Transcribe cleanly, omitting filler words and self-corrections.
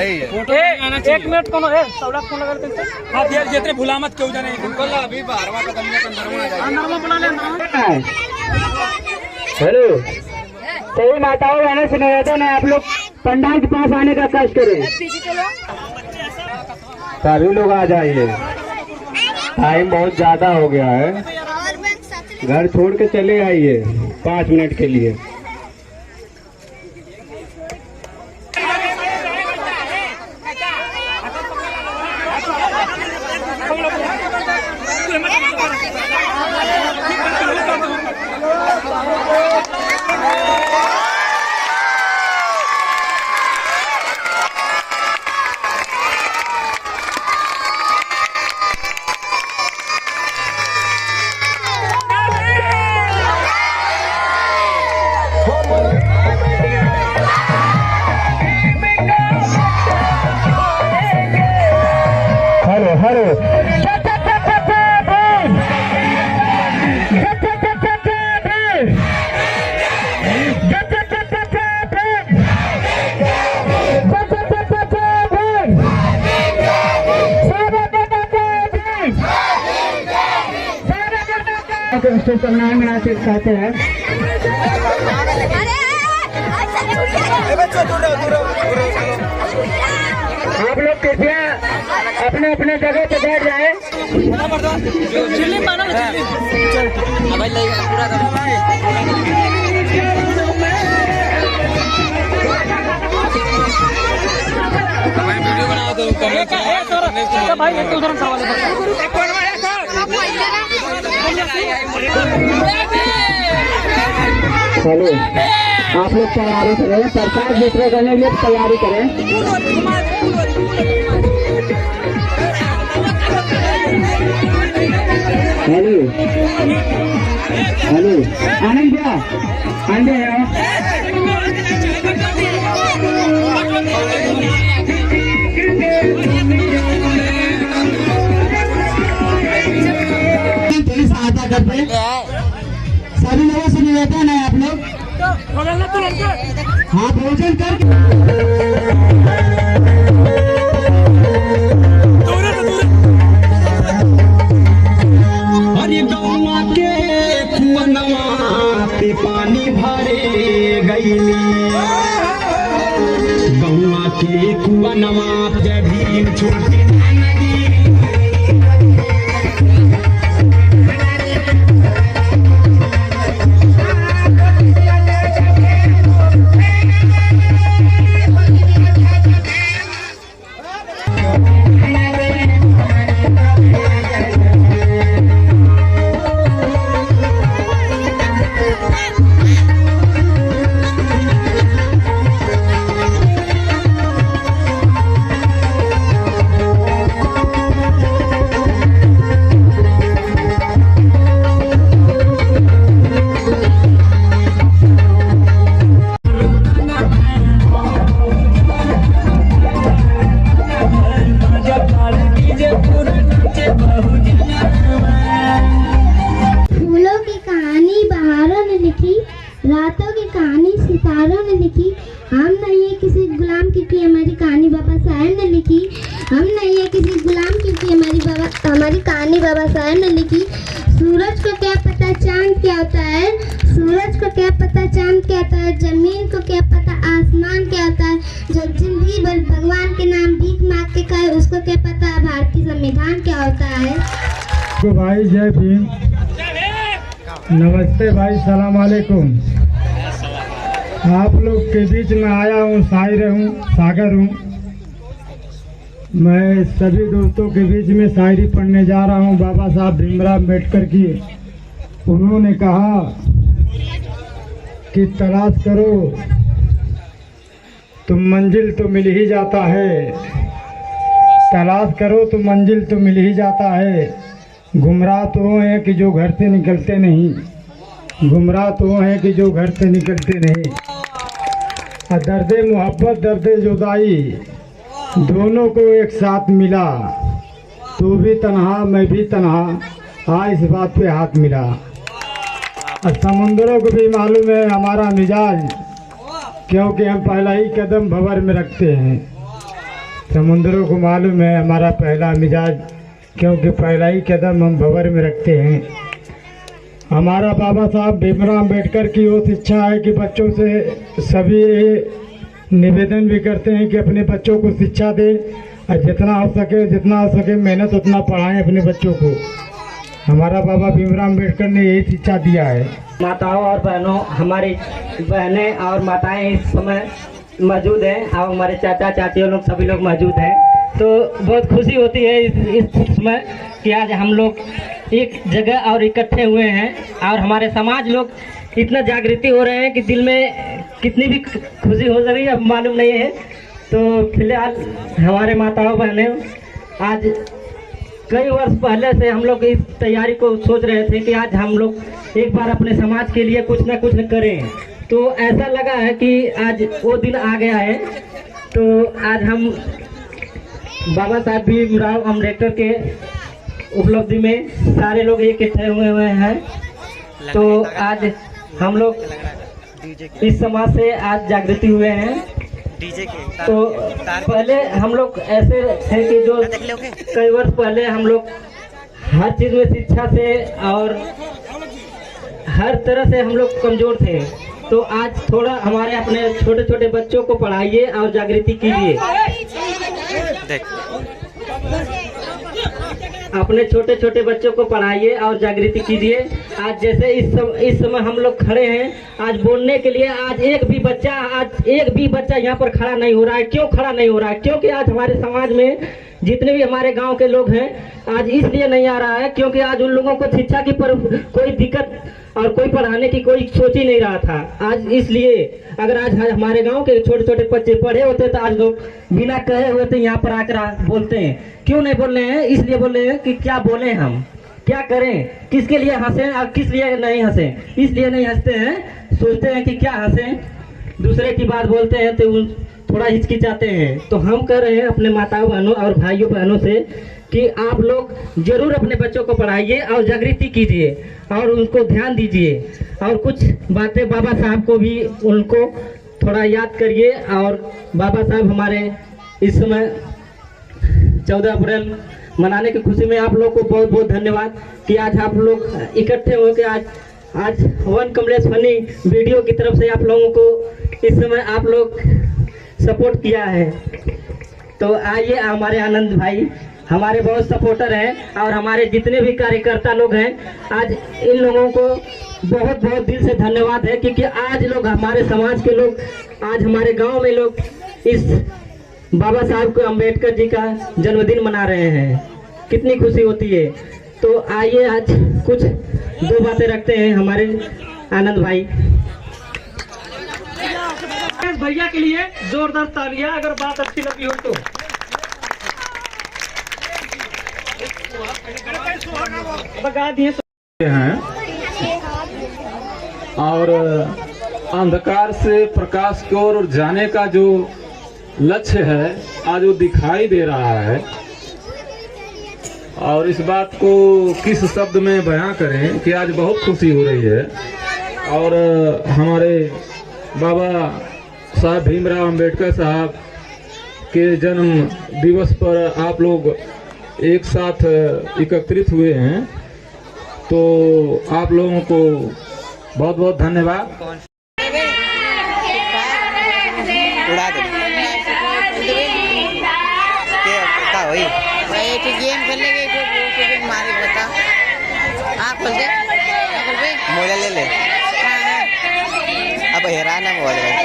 सही है। एक मिनट कोनो है सौड़ा फोन लगा के हां यार जितने भुला मत क्यों जाने बिल्कुल अभी 12वां कदम में अंदर अंदर बुला ले हेलो, सभी माताओं बहनों से निवेदन है आप लोग पंडाल के पास आने का कष्ट करें। सभी लोग आ जाइए, टाइम बहुत ज्यादा हो गया है। घर छोड़ के चले आइए 5 मिनट के लिए। हेलो मनाते चाहते हैं। आप लोग कृपया अपने अपने जगह पे बैठ जाए। वीडियो बना दो भाई उधर सवाल हेलो, आप लोग तैयारी करें, सरकार दूसरे करने के लिए तैयारी करें। हेलो हेलो, आनंद भैया आंदे हैं सहायता करते। सभी लोगों से निवेदन है आप लोग हाँ भोजन करके अरे गौवा के कुआनवा पे पानी भरे गईली, गौवा के कुआनवा पे भीम छोटी रातों की कहानी सितारों ने लिखी। हम नहीं है किसी गुलाम क्योंकि हमारी कहानी बाबा साहेब ने लिखी। हम नहीं है किसी गुलाम क्योंकि हमारी कहानी बाबा साहेब ने लिखी। सूरज को क्या पता चांद क्या होता है, सूरज को क्या पता चांद क्या होता है, जमीन को क्या पता आसमान क्या होता है। जो जिंदगी भर भगवान के नाम भीख मांग के खाए उसको क्या पता भारतीय संविधान क्या होता है। तो भाई जय भीम, नमस्ते भाई, सलाम वालेकुम। आप लोग के बीच में आया हूँ, शायर हूँ, सागर हूँ। मैं सभी दोस्तों के बीच में शायरी पढ़ने जा रहा हूँ बाबा साहब भीमराव अम्बेडकर की। उन्होंने कहा कि तलाश करो तो मंजिल तो मिल ही जाता है, तलाश करो तो मंजिल तो मिल ही जाता है। गुमराह तो वो हैं कि जो घर से निकलते नहीं, गुमराह तो वो हैं कि जो घर से निकलते नहीं। दर्दे मोहब्बत दर्दे जुदाई दोनों को एक साथ मिला, तू भी तन्हा मैं भी तन्हा, इस बात पे हाथ मिला। और समुंदरों को भी मालूम है हमारा मिजाज, क्योंकि हम पहला ही कदम भंवर में रखते हैं। समुद्रों को मालूम है हमारा पहला मिजाज, क्योंकि पहला ही कदम हम भंवर में रखते हैं। हमारा बाबा साहब भीमराव अम्बेडकर की वो शिक्षा है कि बच्चों से सभी ये निवेदन भी करते हैं कि अपने बच्चों को शिक्षा दें और जितना हो सके मेहनत उतना पढ़ाएं अपने बच्चों को। हमारा बाबा भीमराव अम्बेडकर ने यही शिक्षा दिया है। माताओं और बहनों, हमारी बहनें और माताएं इस समय मौजूद हैं और हमारे चाचा चाचियों लोग सभी लोग मौजूद हैं, तो बहुत खुशी होती है इस समय कि आज हम लोग एक जगह और इकट्ठे हुए हैं और हमारे समाज लोग इतना जागृति हो रहे हैं कि दिल में कितनी भी खुशी हो रही है अब मालूम नहीं है। तो फिलहाल हमारे माताओं बहनें, आज कई वर्ष पहले से हम लोग इस तैयारी को सोच रहे थे कि आज हम लोग एक बार अपने समाज के लिए कुछ न कुछ करें, तो ऐसा लगा है कि आज वो दिन आ गया है। तो आज हम बाबा साहब भीमराव अम्बेडकर के उपलब्धि में सारे लोग इकट्ठे हुए हैं। तो आज हम लोग इस समाज से आज जागृति हुए हैं। तो पहले हम लोग ऐसे थे कि जो कई वर्ष पहले हम लोग हर चीज़ में शिक्षा से और हर तरह से हम लोग कमज़ोर थे। तो आज थोड़ा हमारे अपने छोटे छोटे बच्चों को पढ़ाइए और जागृति कीजिए। अपने छोटे छोटे बच्चों को पढ़ाइए और जागृति कीजिए। आज जैसे इस समय हम लोग खड़े हैं आज बोलने के लिए, आज एक भी बच्चा यहाँ पर खड़ा नहीं हो रहा है। क्यों खड़ा नहीं हो रहा है? क्योंकि आज हमारे समाज में जितने भी हमारे गांव के लोग हैं आज इसलिए नहीं आ रहा है क्योंकि आज उन लोगों को शिक्षा की पर कोई दिक्कत और कोई पढ़ाने की कोई सोच ही नहीं रहा था। आज इसलिए अगर आज हमारे गांव के छोटे छोटे बच्चे पढ़े होते तो आज लोग बिना कहे हुए तो यहाँ पर आकर बोलते हैं। क्यों नहीं बोल रहे हैं? इसलिए बोल रहे हैं कि क्या बोले, हम क्या करें, किसके लिए हंसें और किस लिए नहीं हंसें। इसलिए नहीं हंसते हैं, सोचते हैं कि क्या हंसें, दूसरे की बात बोलते हैं तो थोड़ा हिचकिचाते हैं। तो हम कह रहे हैं अपने माताओं बहनों और भाइयों बहनों से कि आप लोग जरूर अपने बच्चों को पढ़ाइए और जागृति कीजिए और उनको ध्यान दीजिए और कुछ बातें बाबा साहब को भी उनको थोड़ा याद करिए। और बाबा साहब हमारे इस समय 14 अप्रैल मनाने की खुशी में आप लोग को बहुत बहुत धन्यवाद कि आज आप लोग इकट्ठे होकर आज वन कमलेश फनी वीडियो की तरफ से आप लोगों को इस समय आप लोग सपोर्ट किया है। तो आइए, हमारे आनंद भाई हमारे बहुत सपोर्टर हैं और हमारे जितने भी कार्यकर्ता लोग हैं, आज इन लोगों को बहुत बहुत दिल से धन्यवाद है क्योंकि आज लोग हमारे समाज के लोग आज हमारे गांव में लोग इस बाबा साहब को अम्बेडकर जी का जन्मदिन मना रहे हैं। कितनी खुशी होती है। तो आइए आज कुछ दो बातें रखते हैं हमारे आनंद भाई। भैया के लिए जोरदार तालियां अगर बात अच्छी लगी हो तो। बगा दिए हैं और अंधकार से प्रकाश की ओर जाने का जो लक्ष्य है आज वो दिखाई दे रहा है। और इस बात को किस शब्द में बयां करें कि आज बहुत खुशी हो रही है। और हमारे बाबा साहब भीमराव अम्बेडकर साहब के जन्म दिवस पर आप लोग एक साथ एकत्रित हुए हैं, तो आप लोगों को बहुत बहुत धन्यवाद। उड़ा दे क्या हुई गेम खेलने के मारे बता खोल दे मोबाइल ले ले अब हैरान है मोबाइल